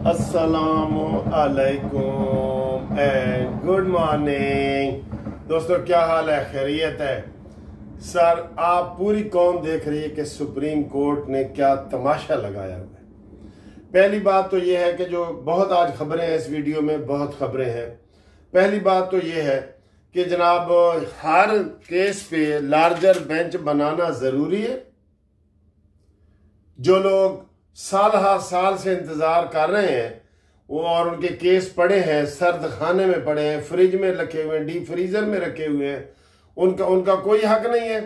अस्सलामु अलैकुम and good morning. दोस्तों क्या हाल है, खैरियत है? सर आप पूरी कौम देख रही है कि सुप्रीम कोर्ट ने क्या तमाशा लगाया हुआ है। पहली बात तो यह है कि जो बहुत आज खबरें हैं, इस वीडियो में बहुत खबरें हैं। पहली बात तो यह है कि जनाब हर केस पे लार्जर बेंच बनाना ज़रूरी है। जो लोग साल हर साल से इंतज़ार कर रहे हैं वो और उनके केस पड़े हैं, सर्द खाने में पड़े हैं, फ्रिज में रखे हुए हैं, डीप फ्रीजर में रखे हुए हैं, उनका कोई हक नहीं है।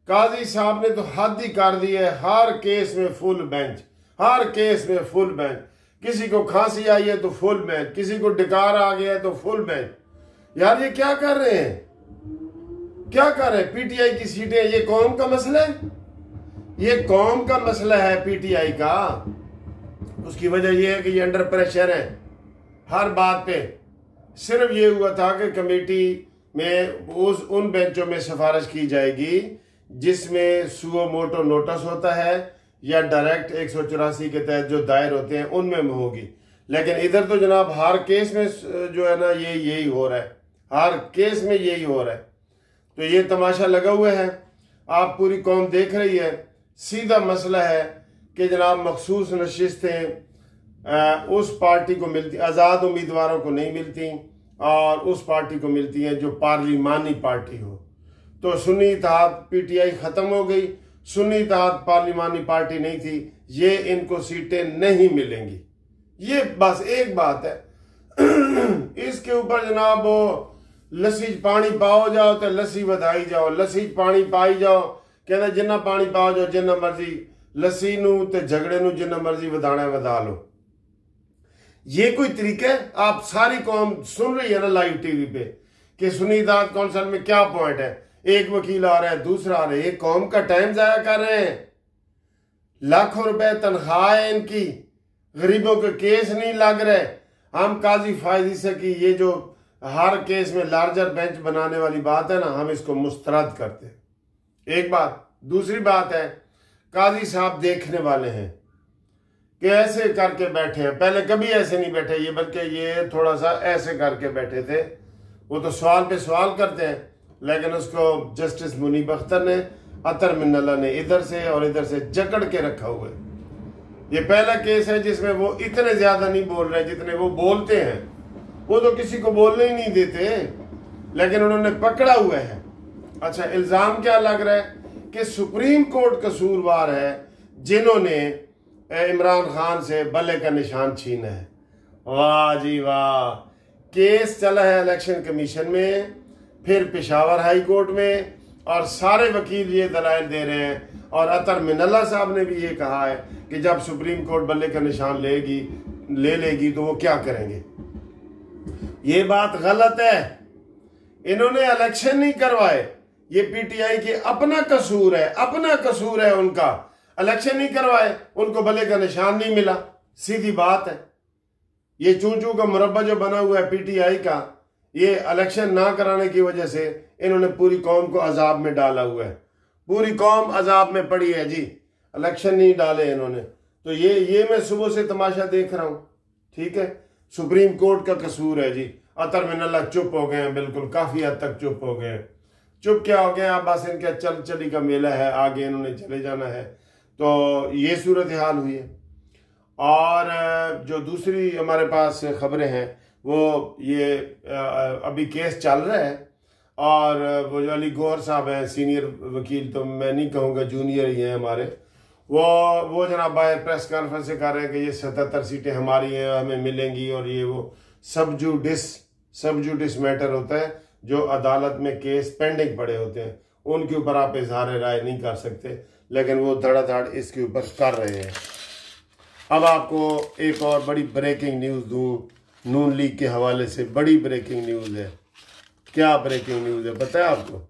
काजी साहब ने तो हद ही कर दी है। हर केस में फुल बेंच, हर केस में फुल बेंच। किसी को खांसी आई है तो फुल बेंच, किसी को डकार आ गया है तो फुल बेंच। यार ये क्या कर रहे हैं, क्या कर रहे हैं? पीटीआई की सीटें, ये कौम का मसला है, ये कौम का मसला है पीटीआई का। उसकी वजह यह है कि ये अंडर प्रेशर है हर बात पे। सिर्फ ये हुआ था कि कमेटी में उन बेंचों में सिफारिश की जाएगी जिसमें सुओ मोटो नोटिस होता है या डायरेक्ट 184 के तहत जो दायर होते हैं उनमें होगी। लेकिन इधर तो जनाब हर केस में जो है ना यही हो रहा है, हर केस में यही हो रहा है। तो ये तमाशा लगा हुआ है, आप पूरी कौम देख रही है। सीधा मसला है कि जनाब मखसूस नशिस्तें उस पार्टी को मिलती, आज़ाद उम्मीदवारों को नहीं मिलती और उस पार्टी को मिलती हैं जो पार्लिमानी पार्टी हो। तो सुन्नी इत्तेहाद पीटीआई ख़त्म हो गई, सुन्नी इत्तेहाद पार्लिमानी पार्टी नहीं थी, ये इनको सीटें नहीं मिलेंगी। ये बस एक बात है। इसके ऊपर जनाब वो लस्सी पानी पाओ जाओ तो लस्सी वधाई जाओ, लस्सी पानी पाई जाओ, कहते जिन्ना पानी पाओ जाओ, जिन्ना मर्जी लस्सी नू ते झगड़े नू जिन्ना मर्जी वधाना वधा लो। ये कोई तरीका है? आप सारी कौम सुन रही है ना लाइव टीवी पे कि सुन्नी इत्तेहाद कौंसिल में क्या पॉइंट है, एक वकील आ रहा है, दूसरा आ रहा है। ये कौम का टाइम जाया कर रहे हैं। लाखों रुपए तनख्वाह है इनकी, गरीबों के केस नहीं लग रहे। हम काजी फायदी से कि ये जो हर केस में लार्जर बेंच बनाने वाली बात है ना, हम इसको मुस्तरद करते हैं। एक बात। दूसरी बात है काजी साहब देखने वाले हैं कि ऐसे करके बैठे हैं। पहले कभी ऐसे नहीं बैठे ये, बल्कि ये थोड़ा सा ऐसे करके बैठे थे। वो तो सवाल पे सवाल करते हैं, लेकिन उसको जस्टिस मुनीब अख्तर ने, अतर मिन्नल्ला ने इधर से और इधर से जकड़ के रखा हुआ है। ये पहला केस है जिसमें वो इतने ज्यादा नहीं बोल रहे जितने वो बोलते हैं। वो तो किसी को बोलने ही नहीं देते, लेकिन उन्होंने पकड़ा हुआ है। अच्छा, इल्जाम क्या लग रहा है कि सुप्रीम कोर्ट कसूरवार है जिन्होंने इमरान खान से बल्ले का निशान छीना है। वाह जी वाह। केस चला है इलेक्शन कमीशन में, फिर पेशावर हाई कोर्ट में, और सारे वकील ये दलाइल दे रहे हैं। और अतर मिन्नल्ला साहब ने भी ये कहा है कि जब सुप्रीम कोर्ट बल्ले का निशान ले लेगी तो वो क्या करेंगे। ये बात गलत है। इन्होंने इलेक्शन नहीं करवाए, ये पीटीआई के अपना कसूर है, अपना कसूर है उनका। इलेक्शन नहीं करवाए, उनको बल्ले का निशान नहीं मिला, सीधी बात है। ये चूचू का मुरब्बा जो बना हुआ है पीटीआई का, ये इलेक्शन ना कराने की वजह से इन्होंने पूरी कौम को अजाब में डाला हुआ है। पूरी कौम अजाब में पड़ी है जी, इलेक्शन नहीं डाले इन्होंने। तो ये मैं सुबह से तमाशा देख रहा हूं। ठीक है, सुप्रीम कोर्ट का कसूर है जी। अतर मिन्नल्ला चुप हो गए हैं, बिल्कुल काफी हद तक चुप हो गए हैं। चुप क्या हो गया, बस इनका चल चली का मेला है, आगे इन्होंने चले जाना है। तो ये सूरत हाल हुई है। और जो दूसरी हमारे पास खबरें हैं वो ये अभी केस चल रहा है, और वो जो अली गौहर साहब हैं सीनियर वकील, तो मैं नहीं कहूँगा जूनियर ही हैं हमारे, वो जनाब बाहर प्रेस कॉन्फ्रेंस से कर रहे हैं कि ये 77 सीटें हमारी हैं, हमें मिलेंगी। और ये वो सब जुडिस मैटर होता है, जो अदालत में केस पेंडिंग पड़े होते हैं, उनके ऊपर आप इजहार राय नहीं कर सकते, लेकिन वो धड़ाधड़ इसके ऊपर कर रहे हैं। अब आपको एक और बड़ी ब्रेकिंग न्यूज़ दूँ, नून लीग के हवाले से बड़ी ब्रेकिंग न्यूज़ है। क्या ब्रेकिंग न्यूज़ है पता है आपको?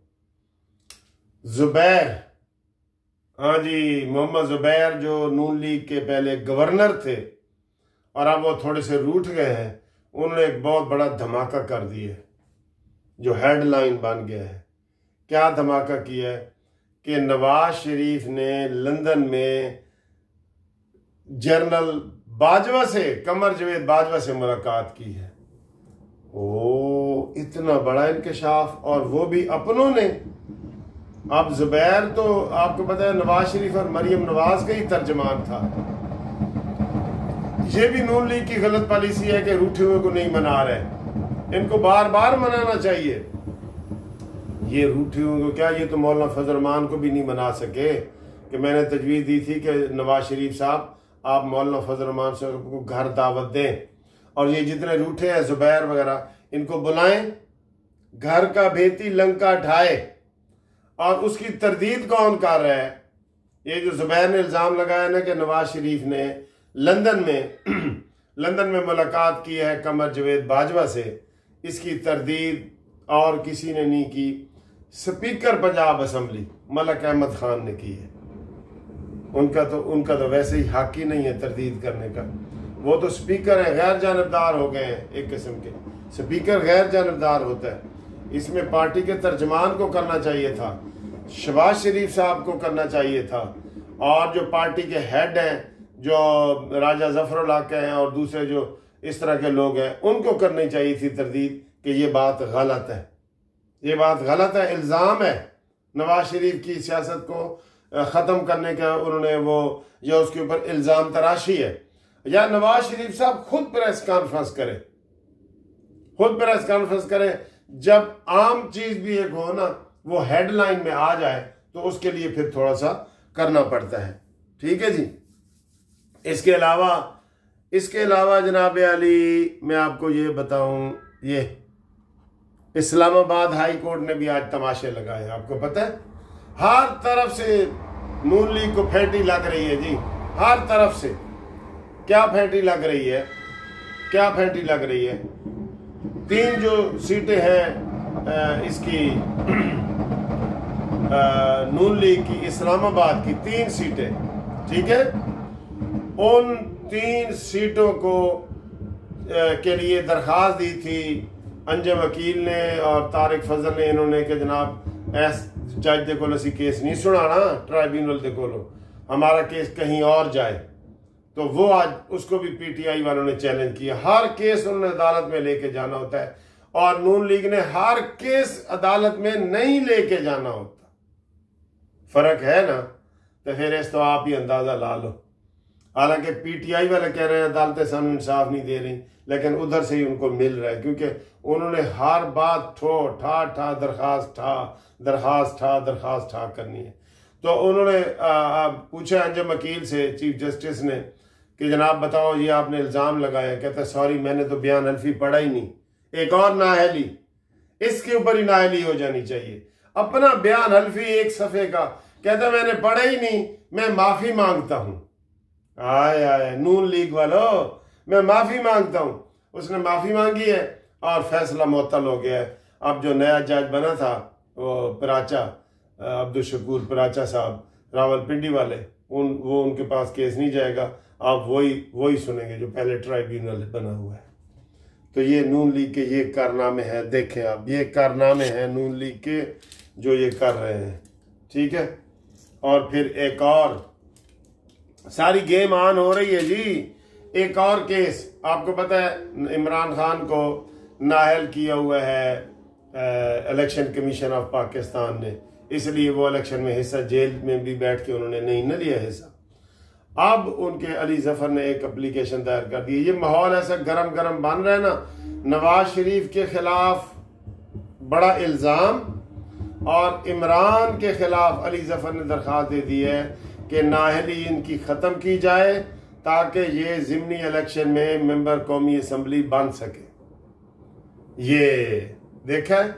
जुबैर, हाँ जी, मोहम्मद जुबैर जो नून लीग के पहले गवर्नर थे और अब वो थोड़े से रूठ गए हैं, उन्होंने एक बहुत बड़ा धमाका कर दिया है जो हेडलाइन बन गया है। क्या धमाका किया है कि नवाज शरीफ ने लंदन में जनरल बाजवा से, कमर जवेद बाजवा से मुलाकात की है। ओ, इतना बड़ा इंकशाफ, और वो भी अपनों ने। अब जुबैर तो आपको पता है नवाज शरीफ और मरियम नवाज का ही तर्जमान था। ये भी नून लीग की गलत पॉलिसी है कि रूठे हुए को नहीं मना रहे, इनको बार बार मनाना चाहिए। ये रूठे हुए को क्या, ये तो मौलाना फजल रहमान को भी नहीं मना सके कि मैंने तजवीज़ दी थी कि नवाज शरीफ साहब आप मौलाना फजल रहमान साहब को घर दावत दें, और ये जितने रूठे हैं जुबैर वगैरह, इनको बुलाएं, घर का भेती लंका ढाए। और उसकी तरदीद कौन कर रहा है? ये जो जुबैर ने इल्ज़ाम लगाया ना कि नवाज शरीफ ने लंदन में मुलाकात की है कमर जवेद बाजवा से, इसकी तरदीद और किसी ने नहीं की, स्पीकर पंजाब असम्बली मलक अहमद खान ने की है। उनका तो वैसे ही हक ही नहीं है तरदीद करने का। वो तो स्पीकर है, गैर जानबदार हो गए हैं एक किस्म के। स्पीकर गैर जानबदार होता है, इसमें पार्टी के तर्जमान को करना चाहिए था, शहबाज शरीफ साहब को करना चाहिए था, और जो पार्टी के हेड हैं, जो राजा जफरुल्लाह के हैं और दूसरे जो इस तरह के लोग हैं, उनको करनी चाहिए थी तरदीद कि ये बात गलत है, ये बात गलत है। इल्ज़ाम है नवाज शरीफ की सियासत को ख़त्म करने का, उन्होंने वो या उसके ऊपर इल्ज़ाम तराशी है, या नवाज शरीफ साहब खुद प्रेस कॉन्फ्रेंस करे, खुद प्रेस कॉन्फ्रेंस करे। जब आम चीज भी एक हो ना, वो हेडलाइन में आ जाए, तो उसके लिए फिर थोड़ा सा करना पड़ता है। ठीक है जी। इसके अलावा जनाब अली, मैं आपको ये बताऊं, ये इस्लामाबाद हाई कोर्ट ने भी आज तमाशे लगाए। आपको पता है हर तरफ से नून लीग को फेंटी लग रही है जी, हर तरफ से। क्या फेंटी लग रही है, क्या फेंटी लग रही है? 3 जो सीटें हैं इसकी नून लीग की, इस्लामाबाद की 3 सीटें, ठीक है, उन 3 सीटों को के लिए दरख्वास्त दी थी अंजम वकील ने और तारिक फजल ने, इन्होंने कि जनाब जज दे कोल असी केस नहीं सुनाना, ट्राइब्यूनल दे कोलो हमारा केस कहीं और जाए। तो वो आज उसको भी पीटीआई वालों ने चैलेंज किया। हर केस उन्होंने अदालत में लेके जाना होता है, और नून लीग ने हर केस अदालत में नहीं लेके जाना होता। फर्क है ना? तो फिर इस तो आप ही अंदाजा ला लो। हालांकि पीटीआई वाले कह रहे हैं अदालतें सानू इंसाफ नहीं दे रही, लेकिन उधर से ही उनको मिल रहा है, क्योंकि उन्होंने हर बात ठा दरखास्त करनी है। तो उन्होंने पूछा अंजम वकील से, चीफ जस्टिस ने, कि जनाब बताओ ये आपने इल्ज़ाम लगाया। कहता सॉरी मैंने तो बयान हल्फी पढ़ा ही नहीं, एक और नाअहली, इसके ऊपर ही नाअहली हो जानी चाहिए। अपना बयान हल्फी 1 सफ़े का, कहता मैंने पढ़ा ही नहीं, मैं माफ़ी मांगता हूँ। आय नून लीग वालों, मैं माफ़ी मांगता हूँ। उसने माफ़ी मांगी है और फैसला मुअत्तल हो गया है। अब जो नया जज बना था वो पराचा, अब्दुल शकूर पराचा साहब, रावलपिंडी वाले, वो उनके पास केस नहीं जाएगा, आप वही सुनेंगे जो पहले ट्राइब्यूनल बना हुआ है। तो ये नून लीग के ये कारनामे हैं, देखें आप, ये कारनामे हैं नून लीग के जो ये कर रहे हैं। ठीक है, और फिर एक और सारी गेम ऑन हो रही है जी। एक और केस आपको पता है, इमरान खान को नाअहल किया हुआ है इलेक्शन कमीशन ऑफ पाकिस्तान ने, इसलिए वो इलेक्शन में हिस्सा, जेल में भी बैठ के उन्होंने नहीं न लिया हिस्सा। अब उनके अली जफर ने एक एप्लीकेशन दायर कर दी। ये माहौल ऐसा गरम गरम बन रहा है ना, नवाज शरीफ के खिलाफ बड़ा इल्ज़ाम, और इमरान के खिलाफ अली जफर ने दरख्वास्त दे दी है कि नाअहली इनकी ख़त्म की जाए, ताकि ये ज़िमनी इलेक्शन में मेंबर कौमी असम्बली बन सके। ये देखा है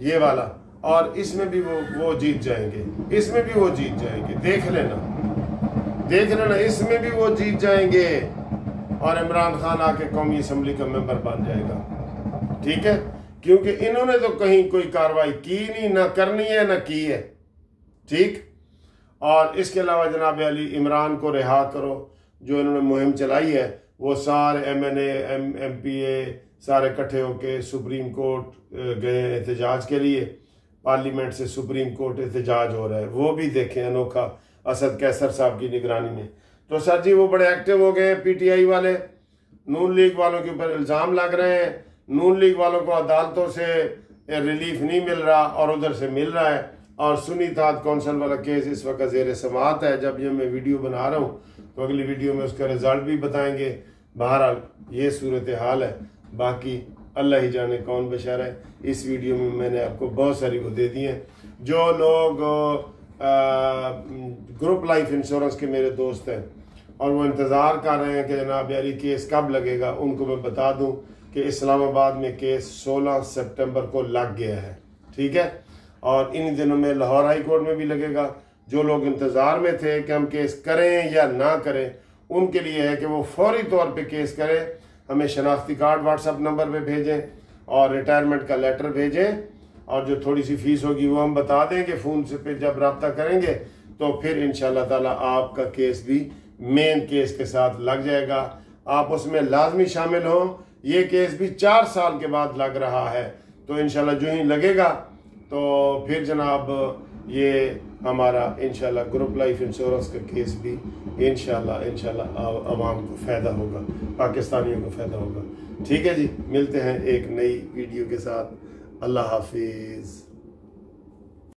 ये वाला, और इसमें भी वो जीत जाएंगे, इसमें भी वो जीत जाएंगे, देख लेना, इसमें भी वो जीत जाएंगे, और इमरान खान आके कौमी असम्बली का मेंबर बन जाएगा। ठीक है, क्योंकि इन्होंने तो कहीं कोई कार्रवाई की नहीं, ना करनी है ना की है। ठीक, और इसके अलावा जनाब अली इमरान को रिहा करो, जो इन्होंने मुहिम चलाई है, वो सारे MNA MPA सारे इकट्ठे होके सुप्रीम कोर्ट गए एहतजाज के लिए। पार्लियामेंट से सुप्रीम कोर्ट एहतजाज हो रहा है, वो भी देखें, अनोखा, असद कैसर साहब की निगरानी में। तो सर जी वो बड़े एक्टिव हो गए हैं पीटीआई वाले, नून लीग वालों के ऊपर इल्ज़ाम लग रहे हैं, नून लीग वालों को अदालतों से रिलीफ नहीं मिल रहा और उधर से मिल रहा है, और सुन्नी इत्तेहाद कौंसिल वाला केस इस वक्त ज़ेर समाअत है। जब ये मैं वीडियो बना रहा हूँ तो अगली वीडियो में उसका रिजल्ट भी बताएंगे। बहरहाल ये सूरत हाल है, बाकी अल्लाह ही जाने कौन बेचारा है। इस वीडियो में मैंने आपको बहुत सारी वो दे दी हैं। जो लोग ग्रुप लाइफ इंश्योरेंस के मेरे दोस्त हैं और वो इंतज़ार कर रहे हैं कि जनाब यार ये केस कब लगेगा, उनको मैं बता दूं कि इस्लामाबाद में केस 16 सितंबर को लग गया है, ठीक है, और इन दिनों में लाहौर हाई कोर्ट में भी लगेगा। जो लोग इंतज़ार में थे कि हम केस करें या ना करें, उनके लिए है कि वो फौरी तौर पे केस करें, हमें शनाख्ती कार्ड व्हाट्सएप नंबर पे भेजें और रिटायरमेंट का लेटर भेजें, और जो थोड़ी सी फीस होगी वो हम बता देंगे फ़ोन से पे जब रब्ता करेंगे, तो फिर इंशाल्लाह ताला आपका केस भी मेन केस के साथ लग जाएगा। आप उसमें लाजमी शामिल हो। ये केस भी 4 साल के बाद लग रहा है, तो इंशाल्लाह जो ही लगेगा तो फिर जनाब ये हमारा इंशाल्लाह ग्रुप लाइफ इंश्योरेंस का केस भी इंशाल्लाह आवाम को फ़ायदा होगा, पाकिस्तानियों को फ़ायदा होगा। ठीक है जी, मिलते हैं एक नई वीडियो के साथ। अल्लाह हाफिज़।